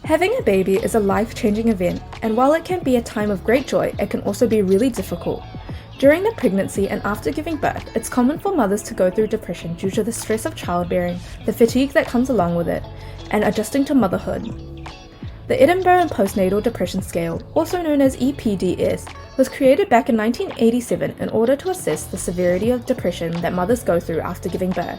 Having a baby is a life-changing event, and while it can be a time of great joy, it can also be really difficult. During the pregnancy and after giving birth, it's common for mothers to go through depression due to the stress of childbearing, the fatigue that comes along with it, and adjusting to motherhood. The Edinburgh Postnatal Depression Scale, also known as EPDS, was created back in 1987 in order to assess the severity of depression that mothers go through after giving birth.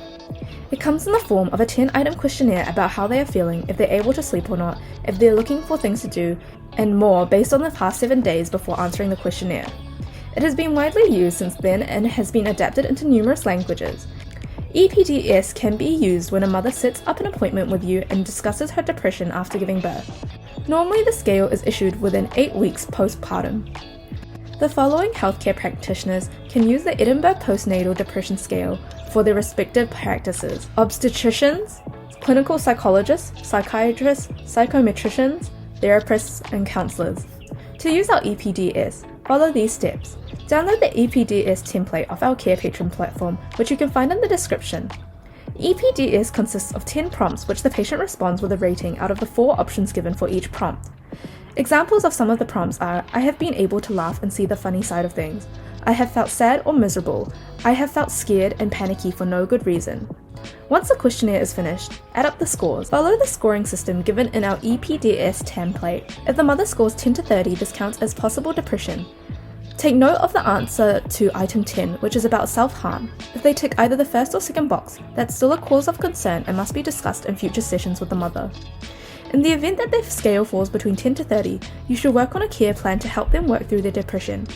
It comes in the form of a 10-item questionnaire about how they are feeling, if they're able to sleep or not, if they're looking for things to do, and more based on the past 7 days before answering the questionnaire. It has been widely used since then and has been adapted into numerous languages. EPDS can be used when a mother sets up an appointment with you and discusses her depression after giving birth. Normally the scale is issued within 8 weeks postpartum. The following healthcare practitioners can use the Edinburgh Postnatal Depression Scale for their respective practices: obstetricians, clinical psychologists, psychiatrists, psychometricians, therapists, and counsellors. To use our EPDS, follow these steps. Download the EPDS template off our Carepatron platform, which you can find in the description. EPDS consists of 10 prompts which the patient responds with a rating out of the 4 options given for each prompt. Examples of some of the prompts are: I have been able to laugh and see the funny side of things. I have felt sad or miserable. I have felt scared and panicky for no good reason. Once the questionnaire is finished, add up the scores. Follow the scoring system given in our EPDS template. If the mother scores 10 to 30, this counts as possible depression. Take note of the answer to item 10, which is about self-harm. If they tick either the first or second box, that's still a cause of concern and must be discussed in future sessions with the mother. In the event that their scale falls between 10 to 30, you should work on a care plan to help them work through their depression.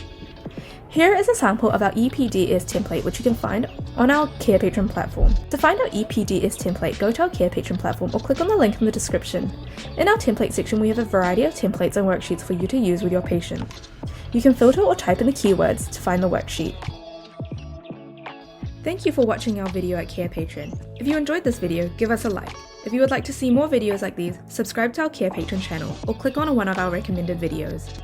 Here is a sample of our EPDS template, which you can find on our Carepatron platform. To find our EPDS template, go to our Carepatron platform or click on the link in the description. In our template section, we have a variety of templates and worksheets for you to use with your patient. You can filter or type in the keywords to find the worksheet. Thank you for watching our video at Carepatron. If you enjoyed this video, give us a like. If you would like to see more videos like these, subscribe to our Carepatron channel or click on one of our recommended videos.